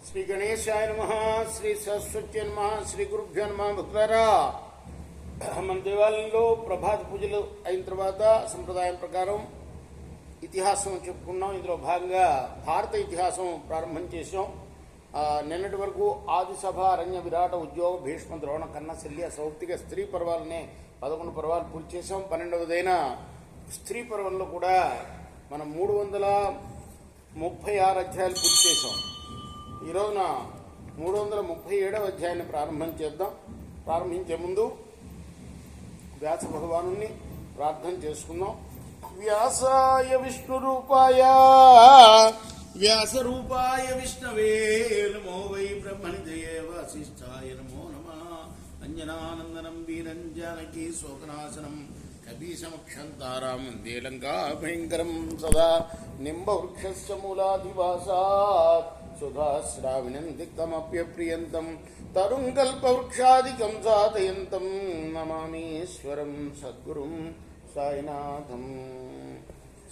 శ్రీ గణేశాయ నమః, శ్రీ సరస్వతి నమః, శ్రీ గురుభ్యో నమః. భక్తులారా, మన దేవాలయంలో ప్రభాత పూజలు అయిన తర్వాత సంప్రదాయం ప్రకారం ఇతిహాసం చెప్పుకున్నాం. ఇందులో భాగంగా భారత ఇతిహాసం ప్రారంభం చేసాం. నిన్నటి వరకు ఆదిసభ, అరణ్య, విరాట, ఉద్యోగ, భీష్మ, ద్రోణ, కన్న, శల్య, సౌప్తిక, స్త్రీ పర్వాలనే 11 పర్వాలు పూర్తి చేసాం. 12వదైన స్త్రీ పర్వంలో కూడా మనం 336 అధ్యాయాలు పూర్తి చేసాం. ఈ రోజున 337వ అధ్యాయాన్ని ప్రారంభం చేద్దాం. ప్రారంభించే ముందు వ్యాస భగవాను ప్రార్థన చేసుకుందాం. వ్యాసాయ విష్ణురూపాయ వ్యాసరూపాయ విష్ణవే నమో వై బ్రహ్మనిధయే వసిష్ఠాయ నమో నమః. అంజనానందనం వీరం జానకీ శోకనాశనం కపీశమక్షంతారాం వందే లంకాభయంకరం సదా నింబవృక్షస్య మూలాధివాసాత్ సుధాశ్రావిణం దిక్తమప్యప్రియంతం తరుం కల్పవృక్షాదికం సాధయంతం నమామీశ్వరం సద్గురుం సాయినాథం.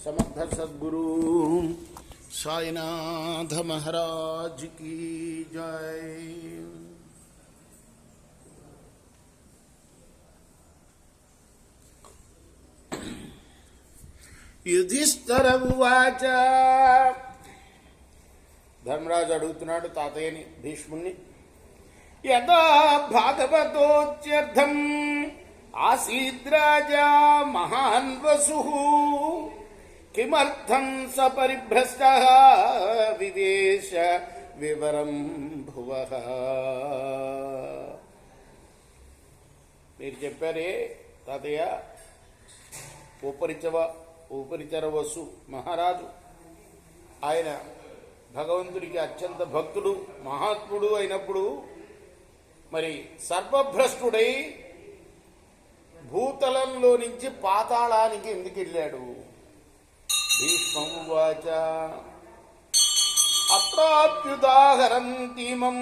సమర్థ సద్గురు సాయినాథ మహారాజ్ కీ జై. యుధిష్ఠిర ఉవాచ. ధర్మరాజు అడుగుతున్నాడు తాతయ్యని, భీష్ముణ్ణి. యదా భాగవతోచ్యర్థం ఆసీద్రాజా మహాన్ వసుః కిమర్థం స పరిభ్రష్టః వివేశ వివరం భువః. మీరు చెప్పారే తాతయ్య, ఉపరిచర వసు మహారాజు, ఆయన భగవంతుడికి అత్యంత భక్తుడు, మహాత్ముడు అయినప్పుడు మరి సర్వభ్రష్టుడై భూతలంలో నుంచి పాతాళానికి ఎందుకు వెళ్ళాడు? భీష్మమువాచ. అత్రాప్యుదాహరంతిమం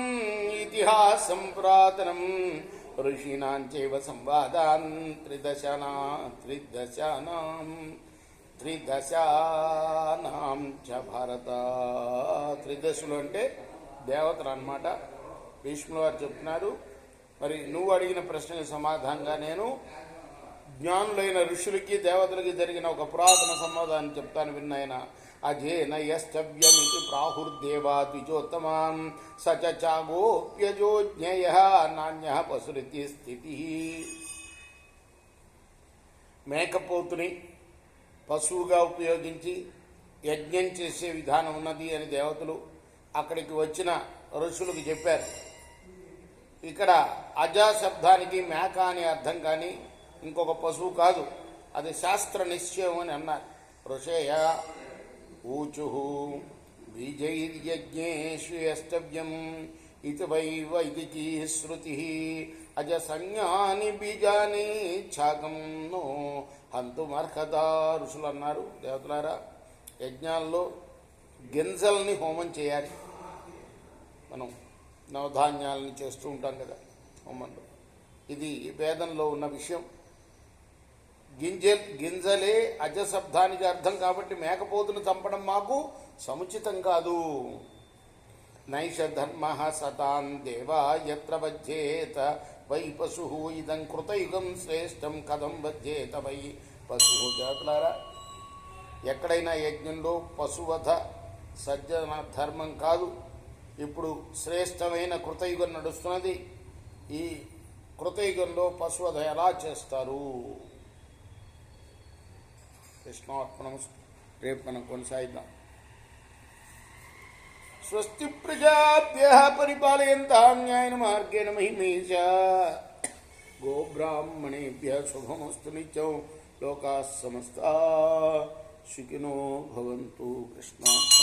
ఇతిహాసం పురాతనం ఋషీణాంచైవ సంవాదాన్ త్రిదశానాం చ భారత. త్రిదశులు అంటే దేవతలు అన్నమాట. భీష్ముల వారు చెప్తున్నారు, మరి నువ్వు అడిగిన ప్రశ్నకి సమాధానంగా నేను జ్ఞానులైన ఋషులకి దేవతలకి జరిగిన ఒక పురాతన సంవాదాన్ని చెప్తాను విన్నాయన. అజేన యస్తవ్యమితి ప్రాహుర్దేవా ద్విజోత్తమాం సచాగోప్యజో జ్ఞేయ నాణ్య పశురితి స్థితి. మేకపోతుని పశువుగా ఉపయోగించి యజ్ఞం చేసే విధానం ఉన్నది అని దేవతలు అక్కడికి వచ్చిన ఋషులకు చెప్పారు. ఇక్కడ అజా శబ్దానికి మేక అని అర్థం, కానీ ఇంకొక పశువు కాదు, అది శాస్త్ర నిశ్చయం అని అన్నారు. ఋషయ ఊచు బీజైర్యజ్ఞేషు యస్తవ్యం ఇది వై వైదికీ శృతి అజ సంజ్ఞాని బీజాని ఛాగం నో హంతుమర్హత. ఋషులు అన్నారు, దేవతలారా, యజ్ఞాల్లో గింజల్ని హోమం చేయాలి. మనం నవధాన్యాలని చేస్తూ ఉంటాం కదా హోమంలో. ఇది వేదంలో ఉన్న విషయం. గింజలే అజశబ్దానికి అర్థం కాబట్టి మేకపోతును చంపడం మాకు సముచితం కాదు. నైష ధర్మ సతాన్ దేవా యత్ర వధ్యేత వై పశు ఇదం కృతయుగం శ్రేష్టం కథం వధ్యేత వై పశు. జాతులారా, ఎక్కడైనా యజ్ఞంలో పశువధ సజ్జన ధర్మం కాదు. ఇప్పుడు శ్రేష్టమైన కృతయుగం నడుస్తున్నది. ఈ కృతయుగంలో పశువధ ఎలా చేస్తారు? కృష్ణార్పణం. రేపు మనం కొనసాగిద్దాం. స్వస్తి ప్రజాభ్యః పరిపాలయంతాం న్యాయేన మార్గేణ మహిమేషా. గోబ్రాహ్మణేభ్యః శుభమస్తు నిత్యం. లోకాః సమస్తాః సుఖినో భవంతు. కృష్ణార్పణం.